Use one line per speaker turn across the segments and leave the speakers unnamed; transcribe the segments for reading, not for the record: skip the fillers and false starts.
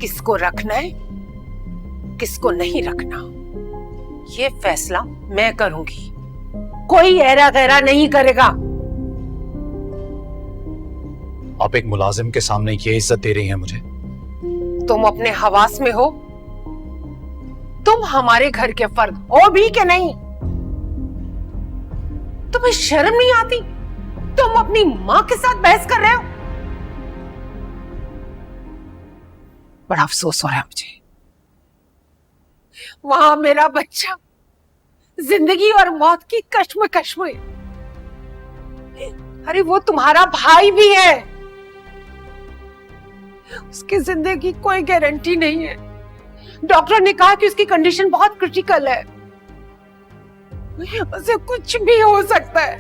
किसको रखना है, किसको नहीं रखना, ये फैसला मैं करूंगी, कोई ऐरा गैरा नहीं करेगा।
आप एक मुलाजिम के सामने ये इज्जत दे रही हैं मुझे?
तुम अपने हवास में हो? तुम हमारे घर के फर्द हो भी कि नहीं? तुम्हें शर्म नहीं आती? तुम अपनी मां के साथ बहस कर रहे हो। बड़ा अफसोस हो रहा है मुझे। वहां मेरा बच्चा जिंदगी और मौत की कश्मकश में, अरे वो तुम्हारा भाई भी है, उसकी जिंदगी कोई गारंटी नहीं है। डॉक्टर ने कहा कि उसकी कंडीशन बहुत क्रिटिकल है, उसे कुछ भी हो सकता है।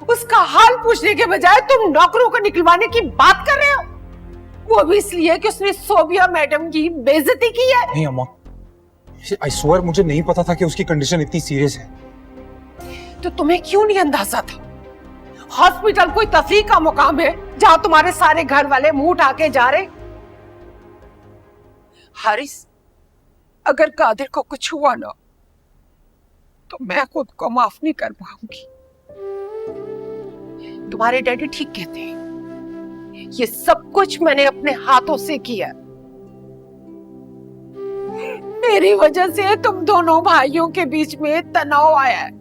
उसका हाल पूछने के बजाय तुम नौकरों को निकलवाने की बात कर रहे हो, वो भी इसलिए कि उसने सोबिया मैडम की बेइज्जती की है।
नहीं अम्मा, आई स्वेयर मुझे नहीं पता था कि उसकी कंडीशन इतनी सीरियस है।
तो तुम्हें क्यों नहीं अंदाजा था? हॉस्पिटल कोई तफरीह का मुकाम है जहां तुम्हारे सारे घर वाले मुंह उठा के जा रहे। हारिस, अगर कादिर को कुछ हुआ ना तो मैं खुद को माफ नहीं कर पाऊंगी। तुम्हारे डैडी ठीक कहते हैं, ये सब कुछ मैंने अपने हाथों से किया। मेरी वजह से तुम दोनों भाइयों के बीच में तनाव आया है।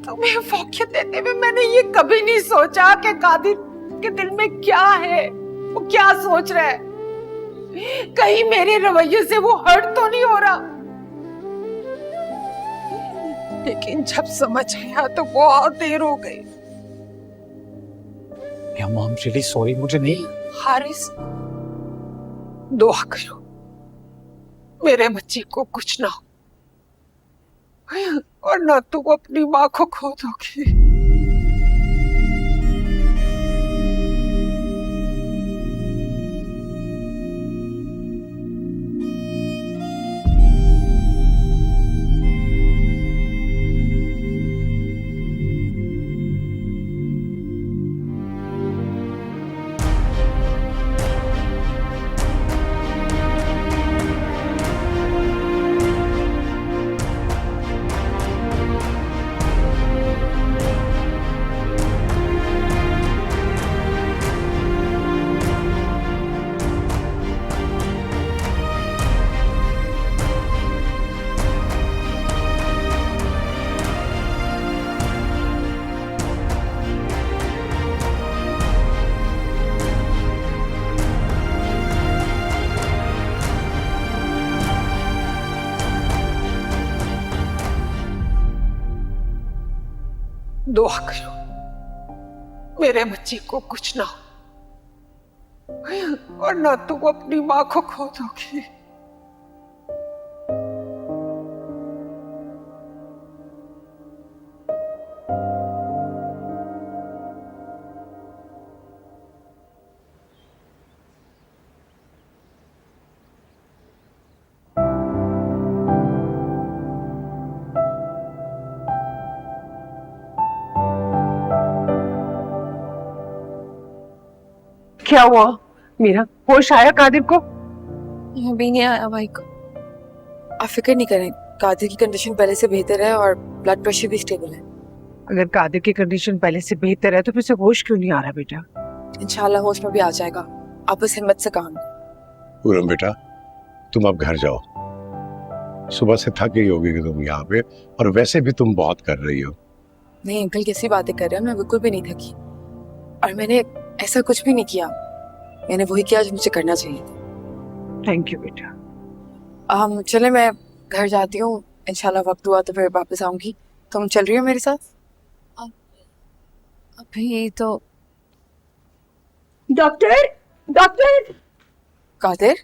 तुम्हें फौकियत देते हुए मैंने ये कभी नहीं सोचा कि कादिर के दिल में क्या है, वो क्या सोच रहा है। कहीं मेरे रवैये से वो हर्ट तो नहीं हो रहा। लेकिन जब समझ आया तो बहुत देर हो गई।
अम्मा, आई एम रियली सॉरी, मुझे नहीं।
हारिस, दुआ करो मेरे बच्चे को कुछ ना हो, और ना तू अपनी माँ को खो दोगी। दुआ करो मेरे बच्चे को कुछ ना हो, और ना तू अपनी माँ को खो दोगी। क्या हुआ मीरा? होश आया कादिर को?
अभी नहीं आया भाई को। आप फिक्र नहीं करें, कादिर की कंडीशन पहले से बेहतर है और ब्लड प्रेशर भी स्टेबल है।
अगर कादिर की कंडीशन पहले से बेहतर है तो फिर से होश क्यों नहीं आ रहा बेटा?
इंशाल्लाह होश में भी आ जाएगा, आप बस हिम्मत से काम।
पूरम बेटा, तुम अब घर जाओ, सुबह से थक गई होगी कि तुम यहाँ पे, और वैसे भी तुम बहुत कर रही हो।
नहीं अंकल, कैसी बातें कर रहे हैं, मैं बिल्कुल भी नहीं थकी, और मैंने ऐसा कुछ भी नहीं किया। मैंने वही किया जो मुझे करना चाहिए था।
थैंक यू बेटा।
चले मैं घर जाती हूँ, इंशाल्लाह वक्त हुआ तो फिर वापस आऊंगी। तुम चल रही हो मेरे साथ? अभी तो
डॉक्टर, डॉक्टर।
कादिर,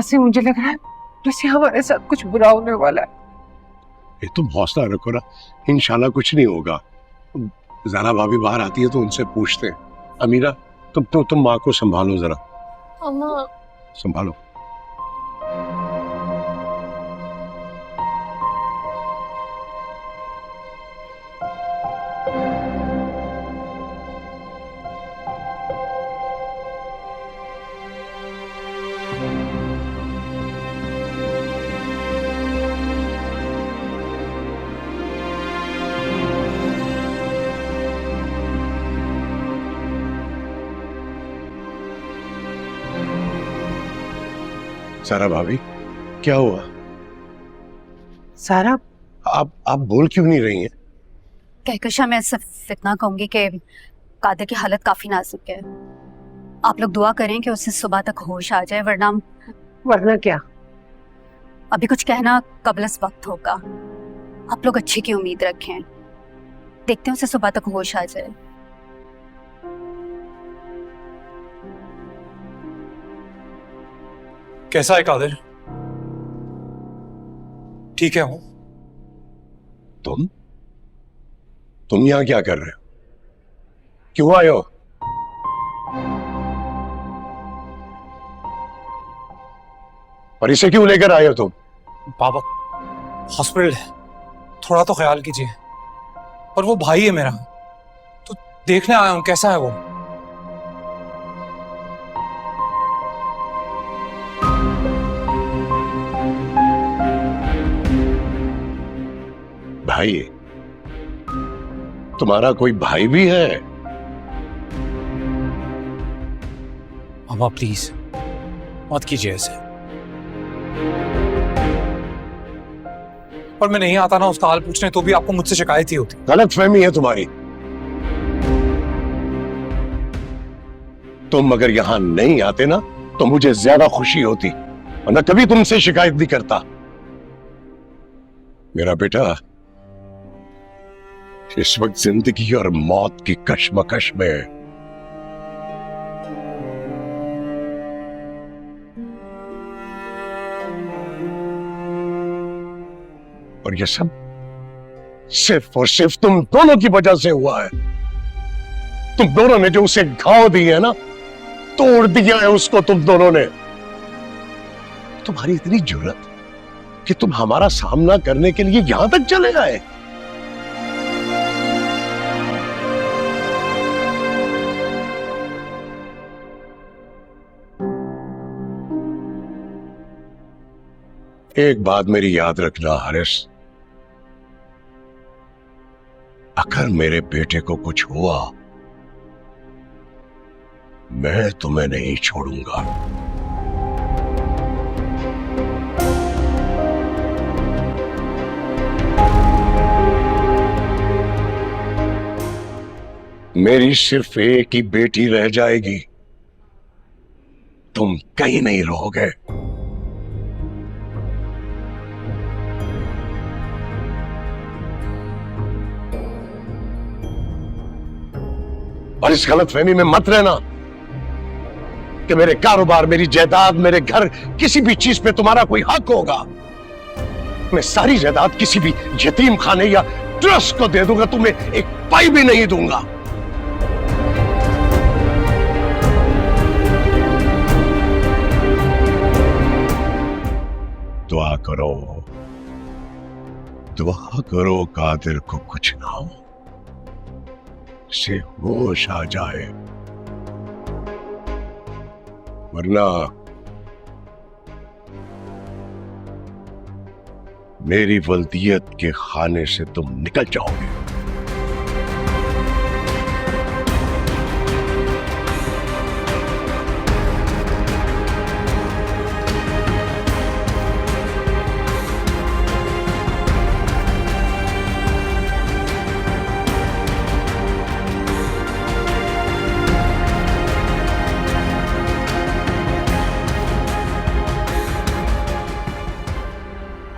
आवाज से मुझे लग रहा है जैसे हमारे साथ कुछ बुरा होने वाला है।
ये तुम हौसला रखो ना, इंशाल्लाह कुछ नहीं होगा। जरा भाभी बाहर आती है तो उनसे पूछते हैं। अमीरा तुम माँ को संभालो, जरा
अम्मा
संभालो। सारा भाभी क्या हुआ?
सारा
आप बोल क्यों नहीं रही हैं?
कहकशा, मैं सिर्फ इतना कहूंगी कि कादिर की हालत काफी नाजुक है। आप लोग दुआ करें कि उसे सुबह तक होश आ जाए,
वरना क्या?
अभी कुछ कहना कबलस वक्त होगा। आप लोग अच्छे की उम्मीद रखें, देखते हैं उसे सुबह तक होश आ जाए।
कैसा है कादिर? ठीक है हूं।
तुम यहां क्या कर रहे हो? क्यों आए हो? और इसे क्यों लेकर आए हो तुम?
बाबा हॉस्पिटल है, थोड़ा तो ख्याल कीजिए। और वो भाई है मेरा, तो देखने आया हूं कैसा है वो।
भाई? तुम्हारा कोई भाई भी है?
मामा प्लीज मत कीजिए ऐसे। और मैं नहीं आता ना उसका हाल पूछने तो भी आपको मुझसे शिकायत ही होती।
गलत फहमी है तुम्हारी। तुम अगर यहां नहीं आते ना तो मुझे ज्यादा खुशी होती, वरना कभी तुमसे शिकायत नहीं करता। मेरा बेटा इस वक्त जिंदगी और मौत की कशमकश में है। और ये सब सिर्फ और सिर्फ तुम दोनों की वजह से हुआ है। तुम दोनों ने जो उसे घाव दिए है ना, तोड़ दिया है उसको तुम दोनों ने। तुम्हारी इतनी जुर्रत कि तुम हमारा सामना करने के लिए यहां तक चले आए। एक बात मेरी याद रखना हारिस, अगर मेरे बेटे को कुछ हुआ मैं तुम्हें नहीं छोड़ूंगा। मेरी सिर्फ एक ही बेटी रह जाएगी, तुम कहीं नहीं रहोगे। और इस गलतफहमी में मत रहना कि मेरे कारोबार, मेरी जायदाद, मेरे घर, किसी भी चीज पे तुम्हारा कोई हक होगा। मैं सारी जायदाद किसी भी यतीम खाने या ट्रस्ट को दे दूंगा, तुम्हें एक पाई भी नहीं दूंगा। दुआ करो, दुआ करो कादिर को कुछ ना हो, से होश आ जाए, वरना मेरी वल्दियत के खाने से तुम निकल जाओगे।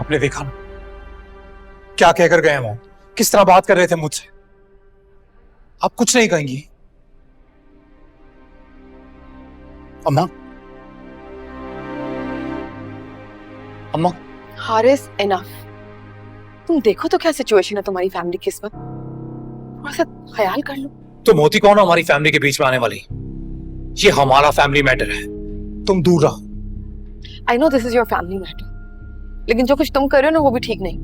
आपने देखा ना क्या कहकर गए वो, किस तरह बात कर रहे थे मुझसे। आप कुछ नहीं कहेंगी? अम्मा अम्मा
हारिस इनफ। तुम देखो तो क्या सिचुएशन है तुम्हारी फैमिली की इस वक्त, थोड़ा सा ख्याल कर लो।
तुम होती कौन हो हमारी फैमिली के बीच में आने वाली? ये हमारा फैमिली मैटर है, तुम दूर रहो।
I know this is your family matter, लेकिन जो कुछ तुम कर रहे हो ना वो भी ठीक नहीं।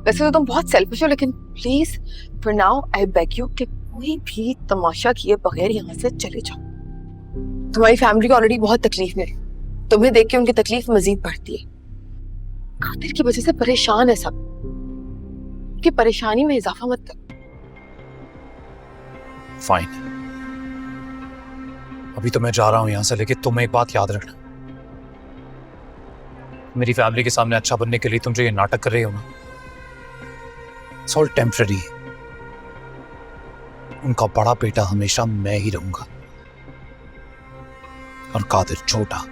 वैसे तो तुम बहुत सेल्फिश हो, लेकिन please for now I beg you कि कोई भी तमाशा किए बगैर यहाँ से चले जाओ। तुम्हारी फैमिली को ऑलरेडी बहुत तकलीफ में है, तुम्हें देख के उनकी तकलीफ मजीद बढ़ती है। कादिर की वजह से परेशान है सब, कि परेशानी में इजाफा मत कर।
फाइन, अभी तो मैं जा रहा हूं यहां से, लेकिन तुम एक बात याद रखना, मेरी फैमिली के सामने अच्छा बनने के लिए तुम जो ये नाटक कर रहे हो ना, इट्स ऑल टेम्पररी। उनका बड़ा बेटा हमेशा मैं ही रहूंगा और कादिर छोटा।